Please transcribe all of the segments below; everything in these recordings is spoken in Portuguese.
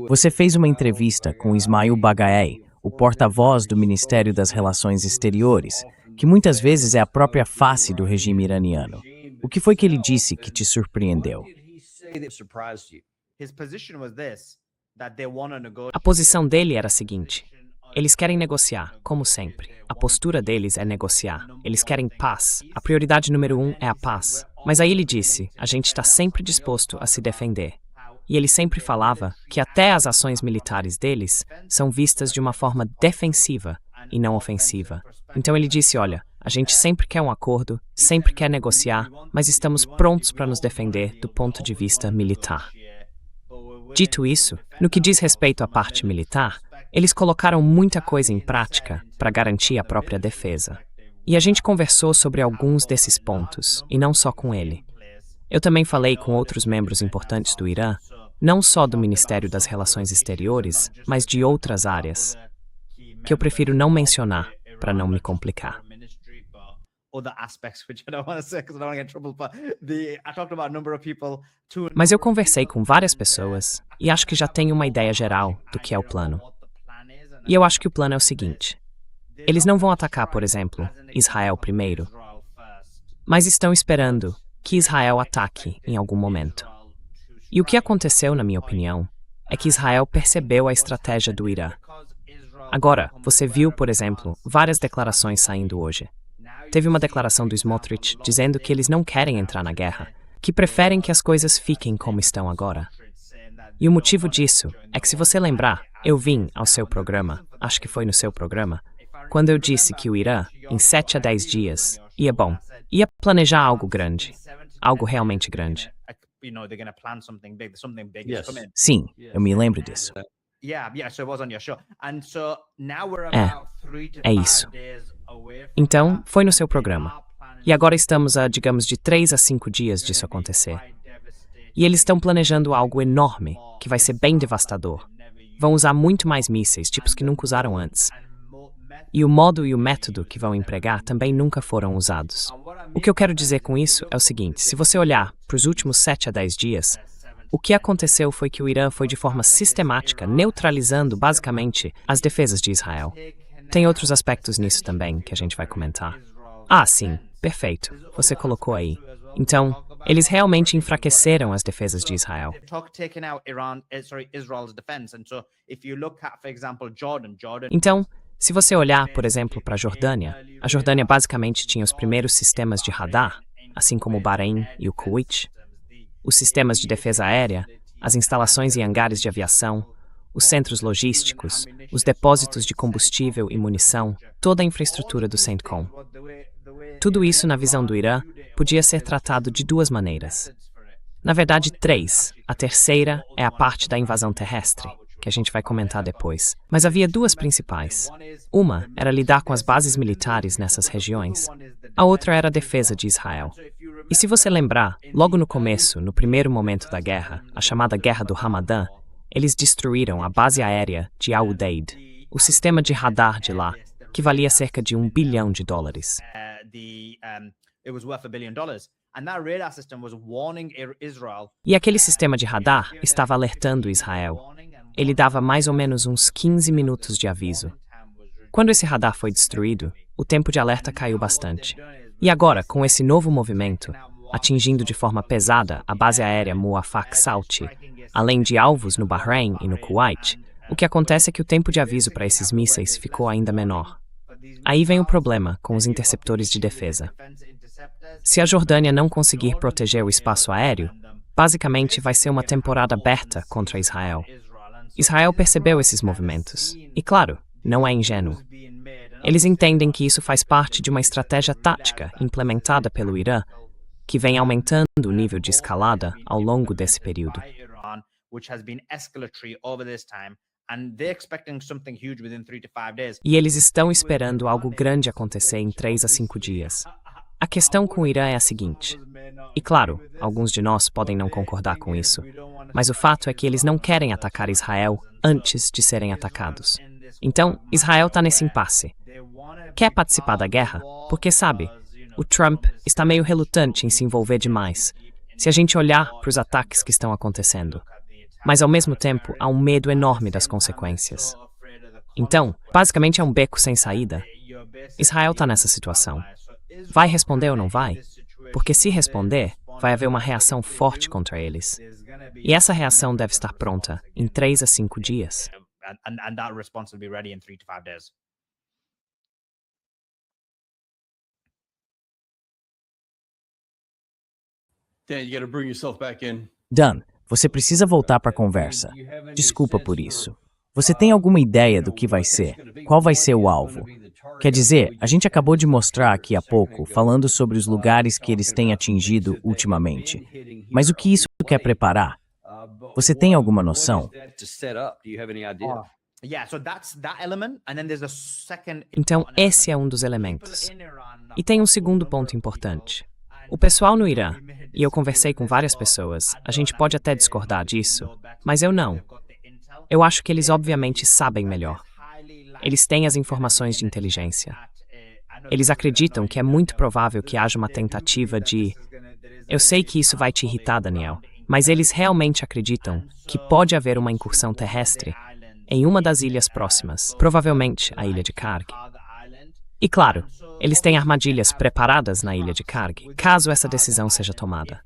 Você fez uma entrevista com Ismail Bagaei, o porta-voz do Ministério das Relações Exteriores, que muitas vezes é a própria face do regime iraniano. O que foi que ele disse que te surpreendeu? A posição dele era a seguinte: eles querem negociar, como sempre. A postura deles é negociar. Eles querem paz. A prioridade número 1 é a paz. Mas aí ele disse: a gente está sempre disposto a se defender. E ele sempre falava que até as ações militares deles são vistas de uma forma defensiva e não ofensiva. Então ele disse: olha, a gente sempre quer um acordo, sempre quer negociar, mas estamos prontos para nos defender do ponto de vista militar. Dito isso, no que diz respeito à parte militar, eles colocaram muita coisa em prática para garantir a própria defesa. E a gente conversou sobre alguns desses pontos, e não só com ele. Eu também falei com outros membros importantes do Irã, não só do Ministério das Relações Exteriores, mas de outras áreas, que eu prefiro não mencionar para não me complicar. Mas eu conversei com várias pessoas e acho que já tenho uma ideia geral do que é o plano. E eu acho que o plano é o seguinte: eles não vão atacar, por exemplo, Israel primeiro, mas estão esperando que Israel ataque em algum momento. E o que aconteceu, na minha opinião, é que Israel percebeu a estratégia do Irã. Agora, você viu, por exemplo, várias declarações saindo hoje. Teve uma declaração do Smotrich dizendo que eles não querem entrar na guerra, que preferem que as coisas fiquem como estão agora. E o motivo disso é que, se você lembrar, eu vim ao seu programa, acho que foi no seu programa, quando eu disse que o Irã, em 7 a 10 dias, ia planejar algo grande, algo realmente grande. Sim, eu me lembro disso. É isso. Então, foi no seu programa. E agora estamos a, digamos, de 3 a 5 dias disso acontecer. E eles estão planejando algo enorme, que vai ser bem devastador. Vão usar muito mais mísseis, tipos que nunca usaram antes. E o modo e o método que vão empregar também nunca foram usados. O que eu quero dizer com isso é o seguinte: se você olhar para os últimos 7 a 10 dias, o que aconteceu foi que o Irã foi de forma sistemática neutralizando basicamente as defesas de Israel. Tem outros aspectos nisso também que a gente vai comentar. Ah, sim, perfeito, você colocou aí. Então, eles realmente enfraqueceram as defesas de Israel. Então, se você olhar, por exemplo, para a Jordânia basicamente tinha os primeiros sistemas de radar, assim como o Bahrein e o Kuwait, os sistemas de defesa aérea, as instalações e hangares de aviação, os centros logísticos, os depósitos de combustível e munição, toda a infraestrutura do CENTCOM. Tudo isso, na visão do Irã, podia ser tratado de 2 maneiras. Na verdade, 3. A terceira é a parte da invasão terrestre, que a gente vai comentar depois. Mas havia 2 principais. Uma era lidar com as bases militares nessas regiões. A outra era a defesa de Israel. E se você lembrar, logo no começo, no primeiro momento da guerra, a chamada Guerra do Ramadã, eles destruíram a base aérea de Al-Udeid, o sistema de radar de lá, que valia cerca de $1 bilhão. E aquele sistema de radar estava alertando Israel. Ele dava mais ou menos uns 15 minutos de aviso. Quando esse radar foi destruído, o tempo de alerta caiu bastante. E agora, com esse novo movimento, atingindo de forma pesada a base aérea Muwafaq Sauti, além de alvos no Bahrein e no Kuwait, o que acontece é que o tempo de aviso para esses mísseis ficou ainda menor. Aí vem o problema com os interceptores de defesa. Se a Jordânia não conseguir proteger o espaço aéreo, basicamente vai ser uma temporada aberta contra Israel. Israel percebeu esses movimentos. E claro, não é ingênuo. Eles entendem que isso faz parte de uma estratégia tática implementada pelo Irã, que vem aumentando o nível de escalada ao longo desse período. E eles estão esperando algo grande acontecer em 3 a 5 dias. A questão com o Irã é a seguinte, e claro, alguns de nós podem não concordar com isso, mas o fato é que eles não querem atacar Israel antes de serem atacados. Então, Israel está nesse impasse. Quer participar da guerra porque, sabe, o Trump está meio relutante em se envolver demais, se a gente olhar para os ataques que estão acontecendo. mas ao mesmo tempo há um medo enorme das consequências. Então, basicamente é um beco sem saída. Israel está nessa situação. Vai responder ou não vai? Porque se responder, vai haver uma reação forte contra eles. E essa reação deve estar pronta em 3 a 5 dias. And that response will be ready in 3 to 5 days. Dan, you got to bring yourself back in. Dan, você precisa voltar para a conversa. Desculpa por isso. Você tem alguma ideia do que vai ser? Qual vai ser o alvo? Quer dizer, a gente acabou de mostrar aqui há pouco, falando sobre os lugares que eles têm atingido ultimamente. Mas o que isso quer preparar? Você tem alguma noção? To set up, do you have any idea? Yeah, so that's that element, and then there's a second. Então, esse é um dos elementos. E tem um segundo ponto importante. O pessoal no Irã, e eu conversei com várias pessoas, a gente pode até discordar disso, mas eu não. Eu acho que eles obviamente sabem melhor. Eles têm as informações de inteligência. Eles acreditam que é muito provável que haja uma tentativa de... Eu sei que isso vai te irritar, Daniel, mas eles realmente acreditam que pode haver uma incursão terrestre em uma das ilhas próximas, provavelmente a ilha de Karg. E claro, eles têm armadilhas preparadas na ilha de Karg, caso essa decisão seja tomada.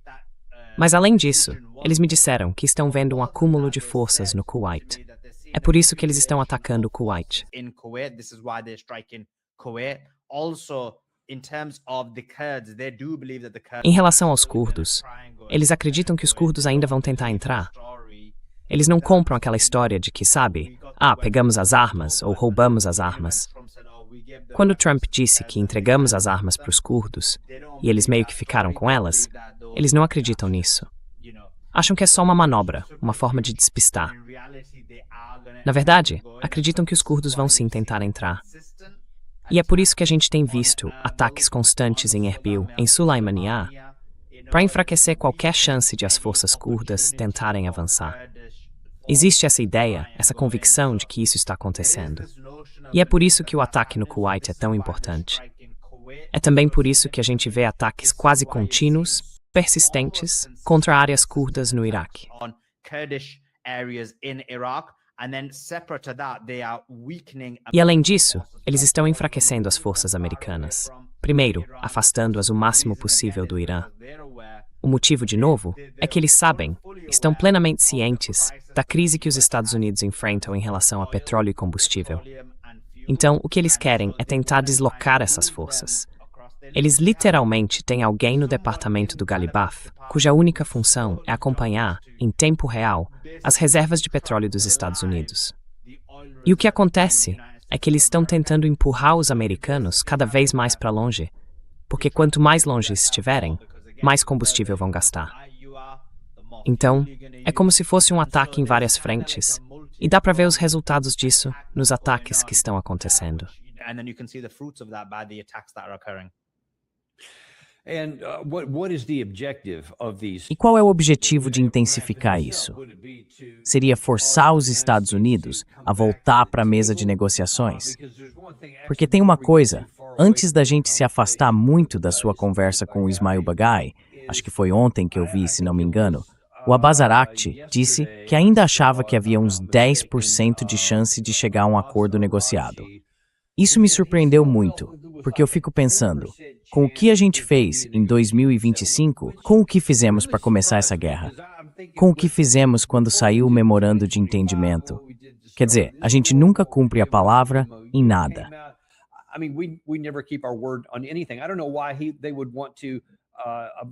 Mas além disso, eles me disseram que estão vendo um acúmulo de forças no Kuwait. É por isso que eles estão atacando o Kuwait. In Kuwait, this is why they're striking Kuwait. Also, in terms of the Kurds, they do believe that the Kurds. Em relação aos curdos, eles acreditam que os curdos ainda vão tentar entrar. Eles não compram aquela história de que, sabe, pegamos as armas ou roubamos as armas. Quando Trump disse que entregamos as armas para os curdos, e eles meio que ficaram com elas, eles não acreditam nisso. Acham que é só uma manobra, uma forma de despistar. Na verdade, acreditam que os curdos vão sim tentar entrar. E é por isso que a gente tem visto ataques constantes em Erbil, em Sulaymaniyah, para enfraquecer qualquer chance de as forças curdas tentarem avançar. Existe essa ideia, essa convicção de que isso está acontecendo. E é por isso que o ataque no Kuwait é tão importante. É também por isso que a gente vê ataques quase contínuos, persistentes, contra áreas curdas no Iraque. On Kurdish areas in Iraq, and then separate to that, they are weakening. E além disso, eles estão enfraquecendo as forças americanas. Primeiro, afastando-as o máximo possível do Irã. O motivo, de novo, é que eles sabem, estão plenamente cientes da crise que os Estados Unidos enfrentam em relação a petróleo e combustível. Então, o que eles querem é tentar deslocar essas forças. Eles literalmente têm alguém no departamento do Ghalibaf, cuja única função é acompanhar, em tempo real, as reservas de petróleo dos Estados Unidos. E o que acontece é que eles estão tentando empurrar os americanos cada vez mais para longe, porque quanto mais longe estiverem, mais combustível vão gastar. Então, é como se fosse um ataque em várias frentes, e dá para ver os resultados disso nos ataques que estão acontecendo. And then you can see the fruits of that by the attacks that are occurring. And what is the objective of these? E qual é o objetivo de intensificar isso? Seria forçar os Estados Unidos a voltar para a mesa de negociações? Porque tem uma coisa, antes da gente se afastar muito da sua conversa com o Ismail Bagai, acho que foi ontem que eu vi, se não me engano, o Abbas Araghchi disse que ainda achava que havia uns 10% de chance de chegar a um acordo negociado. Isso me surpreendeu muito, porque eu fico pensando, com o que a gente fez em 2025, com o que fizemos para começar essa guerra? Com o que fizemos quando saiu o memorando de entendimento? Quer dizer, a gente nunca cumpre a palavra em nada.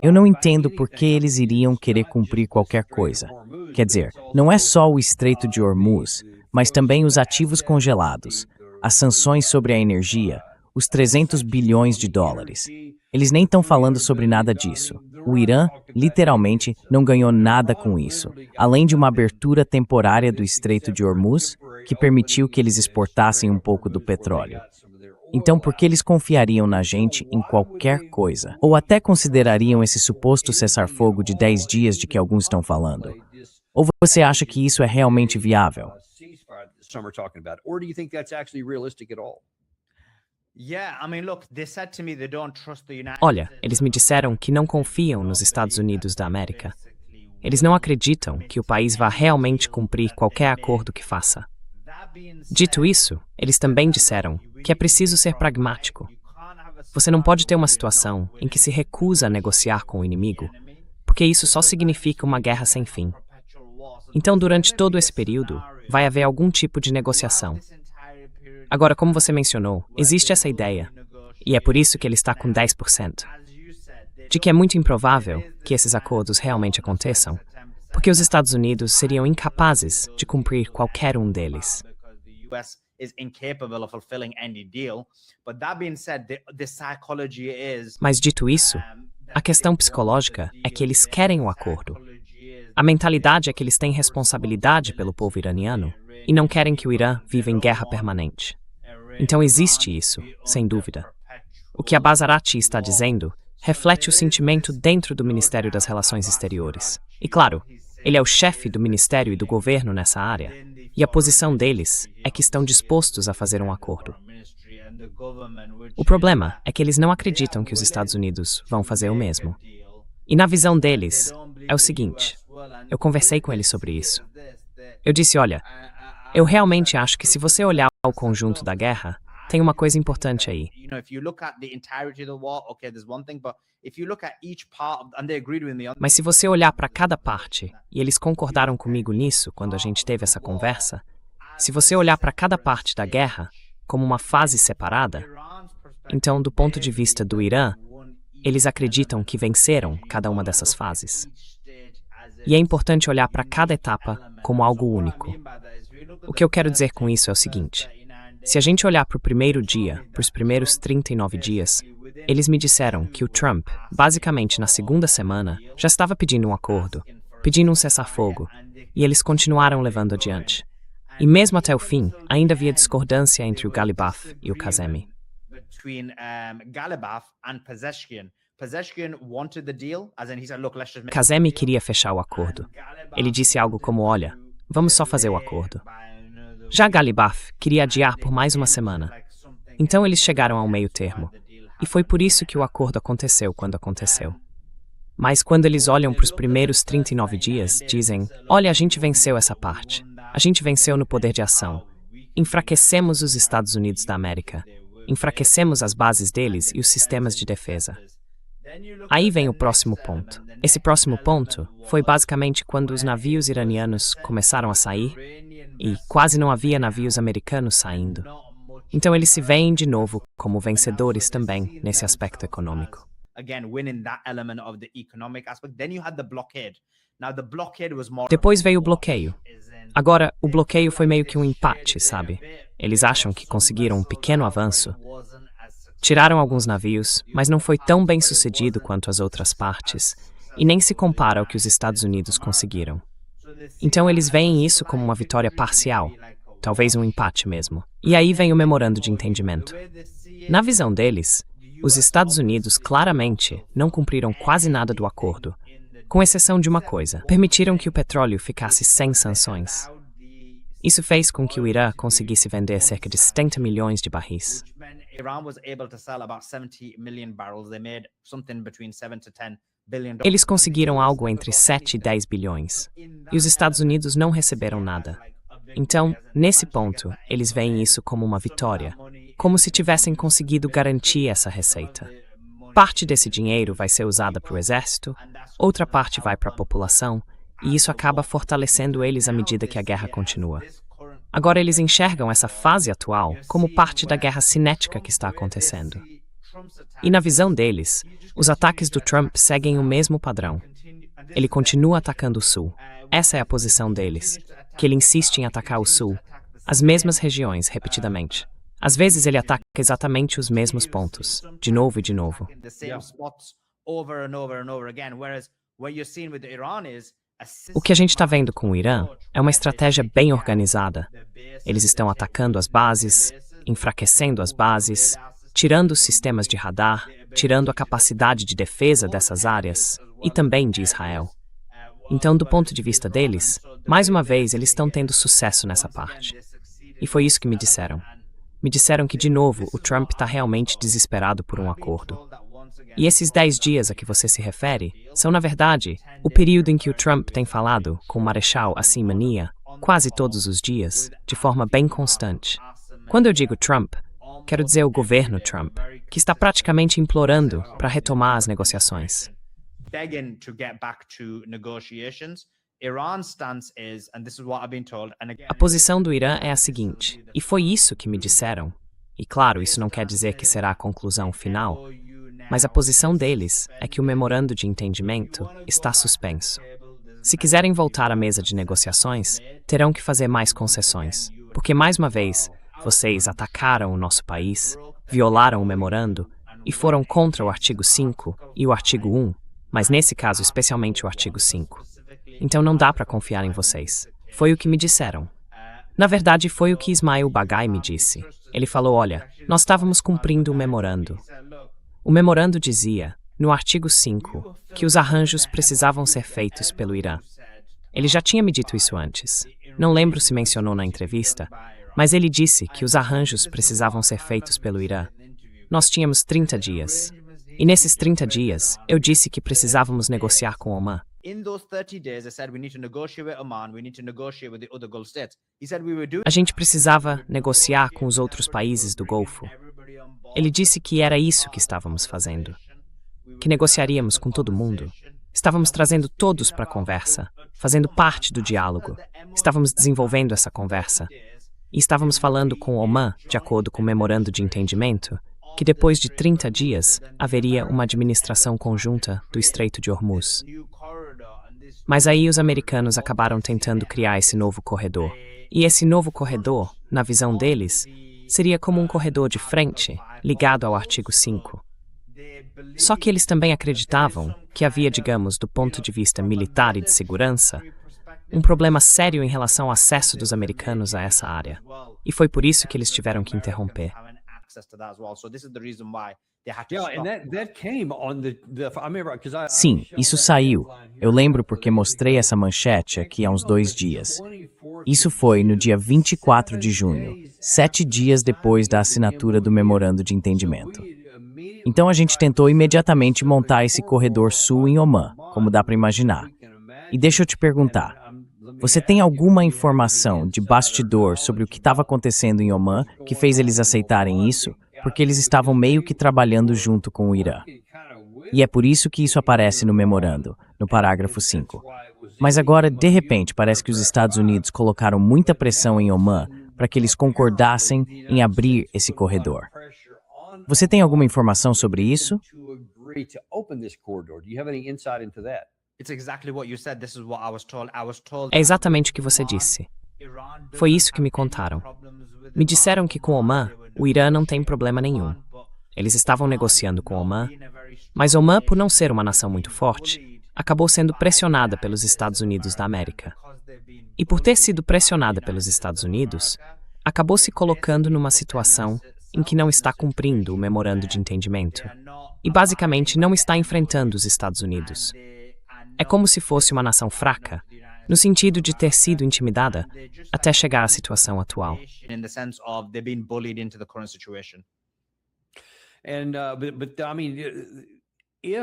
Eu não entendo por que eles iriam querer cumprir qualquer coisa. Quer dizer, não é só o Estreito de Hormuz, mas também os ativos congelados, as sanções sobre a energia, os 300 bilhões de dólares. Eles nem estão falando sobre nada disso. O Irã, literalmente, não ganhou nada com isso, além de uma abertura temporária do Estreito de Hormuz, que permitiu que eles exportassem um pouco do petróleo. Então, por que eles confiariam na gente em qualquer coisa? Ou até considerariam esse suposto cessar-fogo de 10 dias de que alguns estão falando? Ou você acha que isso é realmente viável? Olha, eles me disseram que não confiam nos Estados Unidos da América. Eles não acreditam que o país vá realmente cumprir qualquer acordo que faça. Dito isso, eles também disseram que é preciso ser pragmático. Você não pode ter uma situação em que se recusa a negociar com o inimigo, porque isso só significa uma guerra sem fim. Então, durante todo esse período, vai haver algum tipo de negociação. Agora, como você mencionou, existe essa ideia, e é por isso que ele está com 10%, de que é muito improvável que esses acordos realmente aconteçam, porque os Estados Unidos seriam incapazes de cumprir qualquer um deles. Mas dito isso, a questão psicológica é que eles querem o acordo. A mentalidade é que eles têm responsabilidade pelo povo iraniano e não querem que o Irã viva em guerra permanente. Então existe isso, sem dúvida. O que a Basarati está dizendo reflete o sentimento dentro do Ministério das Relações Exteriores. E claro, ele é o chefe do ministério e do governo nessa área, e a posição deles é que estão dispostos a fazer um acordo. O problema é que eles não acreditam que os Estados Unidos vão fazer o mesmo. E na visão deles, é o seguinte, eu conversei com eles sobre isso. Eu disse, olha, eu realmente acho que se você olhar o conjunto da guerra, tem uma coisa importante aí. Mas se você olhar para cada parte, e eles concordaram comigo nisso quando a gente teve essa conversa, se você olhar para cada parte da guerra como uma fase separada, então, do ponto de vista do Irã, eles acreditam que venceram cada uma dessas fases. E é importante olhar para cada etapa como algo único. O que eu quero dizer com isso é o seguinte. Se a gente olhar para o primeiro dia, para os primeiros 39 dias, eles me disseram que o Trump, basicamente na segunda semana, já estava pedindo um acordo, pedindo um cessar-fogo, e eles continuaram levando adiante. E mesmo até o fim, ainda havia discordância entre o Ghalibaf e o Kazemi. Kazemi queria fechar o acordo. Ele disse algo como, olha, vamos só fazer o acordo. Já Ghalibaf queria adiar por mais uma semana. Então eles chegaram ao meio termo. E foi por isso que o acordo aconteceu quando aconteceu. Mas quando eles olham para os primeiros 39 dias, dizem, olha, a gente venceu essa parte. A gente venceu no poder de ação. Enfraquecemos os Estados Unidos da América. Enfraquecemos as bases deles e os sistemas de defesa. Aí vem o próximo ponto. Esse próximo ponto foi basicamente quando os navios iranianos começaram a sair e quase não havia navios americanos saindo. Então eles se veem de novo como vencedores também nesse aspecto econômico. Depois veio o bloqueio. Agora, o bloqueio foi meio que um empate, sabe? Eles acham que conseguiram um pequeno avanço. Tiraram alguns navios, mas não foi tão bem sucedido quanto as outras partes, e nem se compara ao que os Estados Unidos conseguiram. Então eles veem isso como uma vitória parcial, talvez um empate mesmo. E aí vem o memorando de entendimento. Na visão deles, os Estados Unidos claramente não cumpriram quase nada do acordo, com exceção de uma coisa: permitiram que o petróleo ficasse sem sanções. Isso fez com que o Irã conseguisse vender cerca de 70 milhões de barris. Eles conseguiram algo entre 7 e 10 bilhões, e os Estados Unidos não receberam nada. Então, nesse ponto, eles veem isso como uma vitória, como se tivessem conseguido garantir essa receita. Parte desse dinheiro vai ser usada para o exército, outra parte vai para a população, e isso acaba fortalecendo eles à medida que a guerra continua. Agora eles enxergam essa fase atual como parte da guerra cinética que está acontecendo. E na visão deles, os ataques do Trump seguem o mesmo padrão. Ele continua atacando o Sul. Essa é a posição deles, que ele insiste em atacar o Sul, as mesmas regiões, repetidamente. Às vezes ele ataca exatamente os mesmos pontos, de novo e de novo. O que a gente está vendo com o Irã é uma estratégia bem organizada. Eles estão atacando as bases, enfraquecendo as bases, tirando os sistemas de radar, tirando a capacidade de defesa dessas áreas e também de Israel. Então, do ponto de vista deles, mais uma vez eles estão tendo sucesso nessa parte. E foi isso que me disseram. Me disseram que, de novo, o Trump está realmente desesperado por um acordo. E esses 10 dias a que você se refere são, na verdade, o período em que o Trump tem falado com o Marechal Assim Mania quase todos os dias, de forma bem constante. Quando eu digo Trump, quero dizer o governo Trump, que está praticamente implorando para retomar as negociações. Begging to get back to negotiations. Iran's stance is, and this is what I've been told, and again, A posição do Irã é a seguinte, e foi isso que me disseram. E claro, isso não quer dizer que será a conclusão final, mas a posição deles é que o memorando de entendimento está suspenso. Se quiserem voltar à mesa de negociações, terão que fazer mais concessões, porque, mais uma vez, vocês atacaram o nosso país, violaram o memorando e foram contra o artigo 5 e o artigo 1, mas nesse caso especialmente o artigo 5. Então não dá para confiar em vocês. Foi o que me disseram. Na verdade, foi o que Ismail Bagai me disse. Ele falou, olha, nós estávamos cumprindo o memorando. O memorando dizia, no artigo 5, que os arranjos precisavam ser feitos pelo Irã. Ele já tinha me dito isso antes. Não lembro se mencionou na entrevista, mas ele disse que os arranjos precisavam ser feitos pelo Irã. Nós tínhamos 30 dias. E nesses 30 dias, eu disse que precisávamos negociar com Omã. in those 30 days, I said we need to negotiate with Oman, we need to negotiate with the other Gulf states. He said we were doing. A gente precisava negociar com os outros países do Golfo. Ele disse que era isso que estávamos fazendo. Que negociaríamos com todo mundo. Estávamos trazendo todos para a conversa, fazendo parte do diálogo. Estávamos desenvolvendo essa conversa. E estávamos falando com Omã, de acordo com o memorando de entendimento, que depois de 30 dias haveria uma administração conjunta do Estreito de Hormuz. Mas aí os americanos acabaram tentando criar esse novo corredor. E esse novo corredor, na visão deles, seria como um corredor de frente, ligado ao artigo 5. Só que eles também acreditavam que havia, digamos, do ponto de vista militar e de segurança, um problema sério em relação ao acesso dos americanos a essa área. E foi por isso que eles tiveram que interromper. Sim, isso saiu. Eu lembro porque mostrei essa manchete aqui há uns 2 dias. Isso foi no dia 24 de junho, 7 dias depois da assinatura do memorando de entendimento. Então a gente tentou imediatamente montar esse corredor sul em Omã, como dá para imaginar. E deixa eu te perguntar, você tem alguma informação de bastidor sobre o que estava acontecendo em Omã que fez eles aceitarem isso? Porque eles estavam meio que trabalhando junto com o Irã. E é por isso que isso aparece no memorando, no parágrafo 5. Mas agora, de repente, parece que os Estados Unidos colocaram muita pressão em Omã para que eles concordassem em abrir esse corredor. Você tem alguma informação sobre isso? É exatamente o que você disse. Foi isso que me contaram. Me disseram que com Omã, o Irã não tem problema nenhum. Eles estavam negociando com Omã, mas Omã, por não ser uma nação muito forte, acabou sendo pressionada pelos Estados Unidos da América. E por ter sido pressionada pelos Estados Unidos, acabou se colocando numa situação em que não está cumprindo o memorando de entendimento e basicamente não está enfrentando os Estados Unidos. É como se fosse uma nação fraca, no sentido de ter sido intimidada até chegar à situação atual.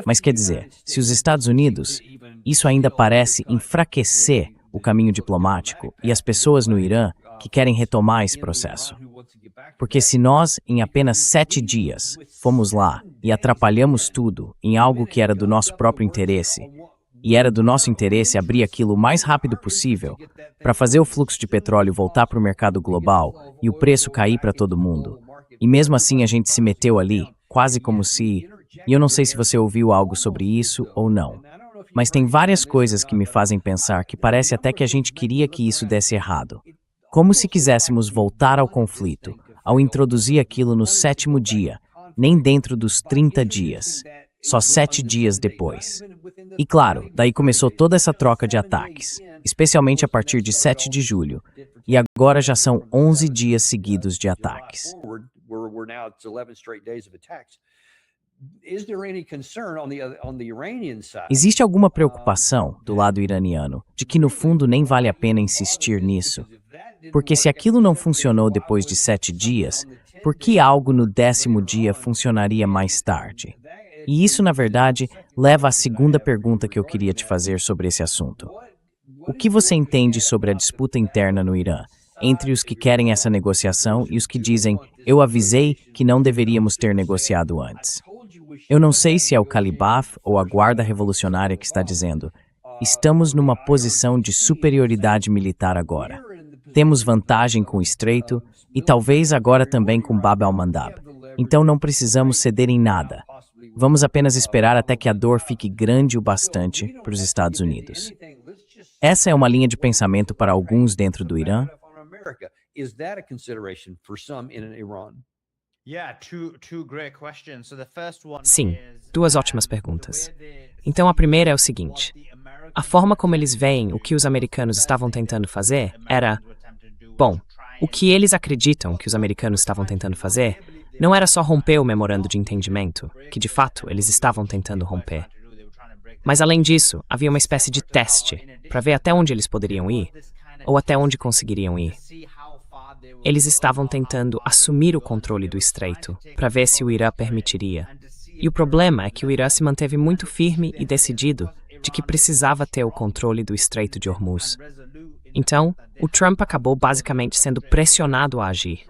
Mas quer dizer, se os Estados Unidos, isso ainda parece enfraquecer o caminho diplomático e as pessoas no Irã que querem retomar esse processo. Porque se nós, em apenas 7 dias, fomos lá e atrapalhamos tudo em algo que era do nosso próprio interesse, e era do nosso interesse abrir aquilo o mais rápido possível para fazer o fluxo de petróleo voltar para o mercado global e o preço cair para todo mundo, e mesmo assim a gente se meteu ali, quase como se... E eu não sei se você ouviu algo sobre isso ou não, mas tem várias coisas que me fazem pensar que parece até que a gente queria que isso desse errado. Como se quiséssemos voltar ao conflito, ao introduzir aquilo no 7º dia, nem dentro dos 30 dias, só 7 dias depois. E claro, daí começou toda essa troca de ataques, especialmente a partir de 7 de julho, e agora já são 11 dias seguidos de ataques. Existe alguma preocupação do lado iraniano de que no fundo nem vale a pena insistir nisso? Porque se aquilo não funcionou depois de 7 dias, por que algo no 10º dia funcionaria mais tarde? E isso, na verdade, leva à segunda pergunta que eu queria te fazer sobre esse assunto. O que você entende sobre a disputa interna no Irã, entre os que querem essa negociação e os que dizem, eu avisei que não deveríamos ter negociado antes? Eu não sei se é o Calibaf ou a Guarda Revolucionária que está dizendo, estamos numa posição de superioridade militar agora. Temos vantagem com o Estreito e talvez agora também com Bab al-Mandab. Então não precisamos ceder em nada. Vamos apenas esperar até que a dor fique grande o bastante para os Estados Unidos. Essa é uma linha de pensamento para alguns dentro do Irã? Is that a consideration for some in Iran? Sim, duas ótimas perguntas. Então a primeira é o seguinte: a forma como eles veem o que os americanos estavam tentando fazer era, bom, o que eles acreditam que os americanos estavam tentando fazer não era só romper o memorando de entendimento, que de fato eles estavam tentando romper. Mas além disso, havia uma espécie de teste para ver até onde eles poderiam ir, ou até onde conseguiriam ir. Eles estavam tentando assumir o controle do Estreito, para ver se o Irã permitiria. E o problema é que o Irã se manteve muito firme e decidido de que precisava ter o controle do Estreito de Hormuz. Então, o Trump acabou basicamente sendo pressionado a agir.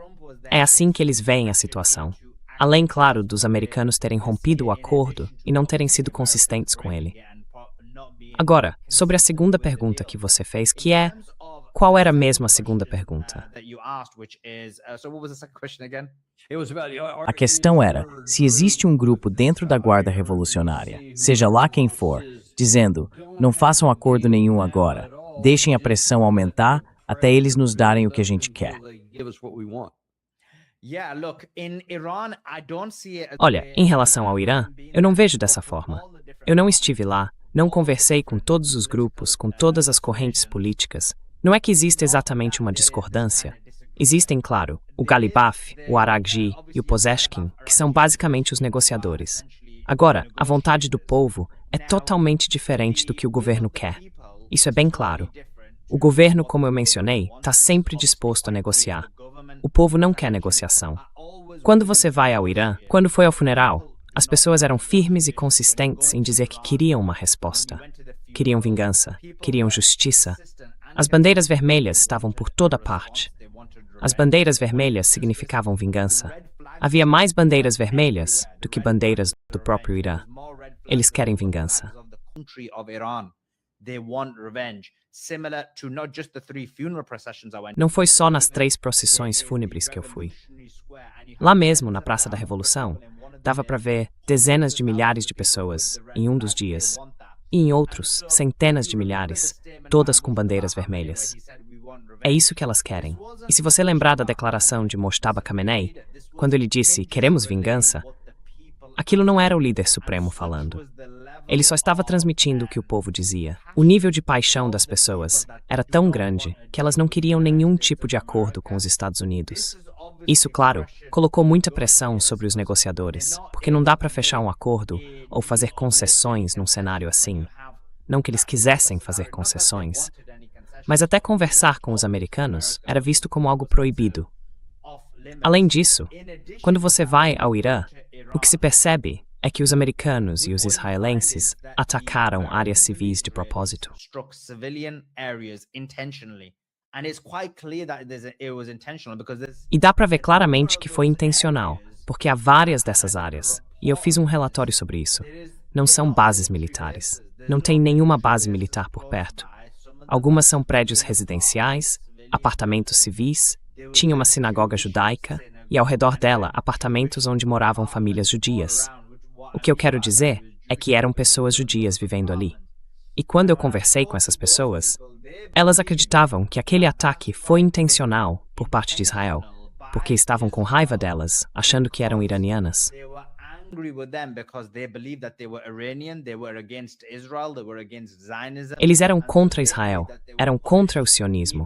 É assim que eles veem a situação. Além, claro, dos americanos terem rompido o acordo e não terem sido consistentes com ele. Agora, sobre a segunda pergunta que você fez, que é, qual era mesmo a segunda pergunta? A questão era, se existe um grupo dentro da Guarda Revolucionária, seja lá quem for, dizendo, não façam acordo nenhum agora, deixem a pressão aumentar até eles nos darem o que a gente quer. Olha, em relação ao Irã, eu não vejo dessa forma. Eu não estive lá, não conversei com todos os grupos, com todas as correntes políticas. Não é que exista exatamente uma discordância. Existem, claro, o Galibaf, o Araghchi e o Pezeshkian, que são basicamente os negociadores. Agora, a vontade do povo é totalmente diferente do que o governo quer. Isso é bem claro. O governo, como eu mencionei, está sempre disposto a negociar. O povo não quer negociação. Quando você vai ao Irã, quando foi ao funeral, as pessoas eram firmes e consistentes em dizer que queriam uma resposta. Queriam vingança, queriam justiça. As bandeiras vermelhas estavam por toda parte. As bandeiras vermelhas significavam vingança. Havia mais bandeiras vermelhas do que bandeiras do próprio Irã. Eles querem vingança. Não foi só nas 3 procissões fúnebres que eu fui. Lá mesmo, na Praça da Revolução, dava para ver dezenas de milhares de pessoas em um dos dias. E em outros, centenas de milhares, todas com bandeiras vermelhas. É isso que elas querem. E se você lembrar da declaração de Mojtaba Khamenei, quando ele disse, queremos vingança, aquilo não era o líder supremo falando. Ele só estava transmitindo o que o povo dizia. O nível de paixão das pessoas era tão grande que elas não queriam nenhum tipo de acordo com os Estados Unidos. Isso, claro, colocou muita pressão sobre os negociadores, porque não dá para fechar um acordo ou fazer concessões num cenário assim. Não que eles quisessem fazer concessões, mas até conversar com os americanos era visto como algo proibido. Além disso, quando você vai ao Irã, o que se percebe é que os americanos e os israelenses atacaram áreas civis de propósito. E dá para ver claramente que foi intencional, porque há várias dessas áreas, e eu fiz um relatório sobre isso. Não são bases militares. Não tem nenhuma base militar por perto. Algumas são prédios residenciais, apartamentos civis, tinha uma sinagoga judaica e ao redor dela apartamentos onde moravam famílias judias. O que eu quero dizer é que eram pessoas judias vivendo ali. E quando eu conversei com essas pessoas, elas acreditavam que aquele ataque foi intencional por parte de Israel, porque estavam com raiva delas, achando que eram iranianas. Eles eram contra Israel, eram contra o sionismo,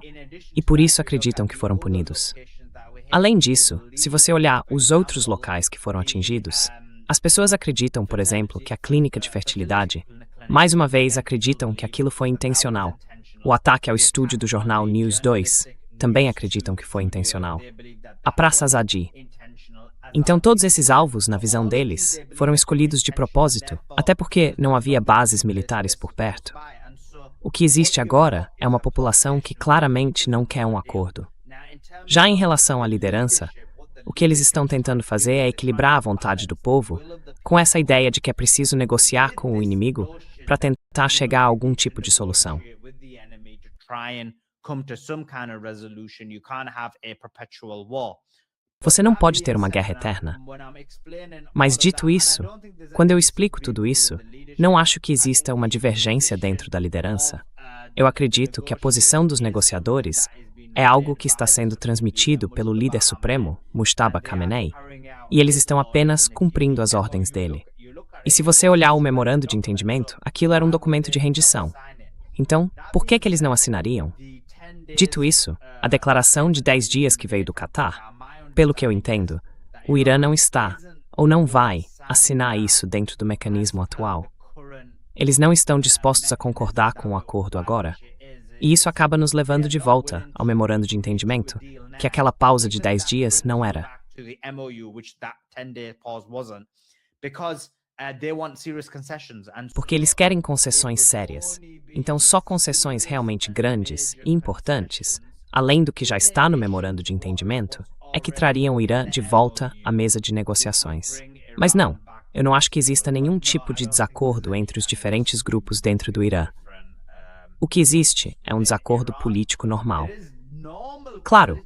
e por isso acreditam que foram punidos. Além disso, se você olhar os outros locais que foram atingidos, as pessoas acreditam, por exemplo, que a clínica de fertilidade, mais uma vez acreditam que aquilo foi intencional. O ataque ao estúdio do jornal News 2 também acreditam que foi intencional. A Praça Azadi. Então todos esses alvos, na visão deles, foram escolhidos de propósito, até porque não havia bases militares por perto. O que existe agora é uma população que claramente não quer um acordo. Já em relação à liderança, o que eles estão tentando fazer é equilibrar a vontade do povo com essa ideia de que é preciso negociar com o inimigo para tentar chegar a algum tipo de solução. Você não pode ter uma guerra eterna. Mas dito isso, quando eu explico tudo isso, não acho que exista uma divergência dentro da liderança. Eu acredito que a posição dos negociadores é algo que está sendo transmitido pelo líder supremo, Mujtaba Khamenei, e eles estão apenas cumprindo as ordens dele. E se você olhar o memorando de entendimento, aquilo era um documento de rendição. Então, por que eles não assinariam? Dito isso, a declaração de 10 dias que veio do Catar, pelo que eu entendo, o Irã não está, ou não vai, assinar isso dentro do mecanismo atual. Eles não estão dispostos a concordar com o acordo agora. E isso acaba nos levando de volta ao memorando de entendimento, que aquela pausa de 10 dias não era. Porque eles querem concessões sérias. Então só concessões realmente grandes e importantes, além do que já está no memorando de entendimento, é que trariam o Irã de volta à mesa de negociações. Mas não, eu não acho que exista nenhum tipo de desacordo entre os diferentes grupos dentro do Irã. O que existe é um desacordo político normal. Claro,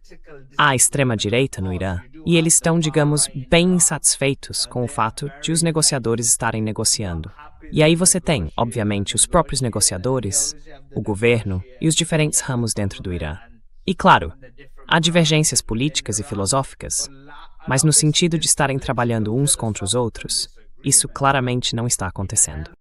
há a extrema-direita no Irã, e eles estão, digamos, bem insatisfeitos com o fato de os negociadores estarem negociando. E aí você tem, obviamente, os próprios negociadores, o governo e os diferentes ramos dentro do Irã. E claro, há divergências políticas e filosóficas, mas no sentido de estarem trabalhando uns contra os outros, isso claramente não está acontecendo.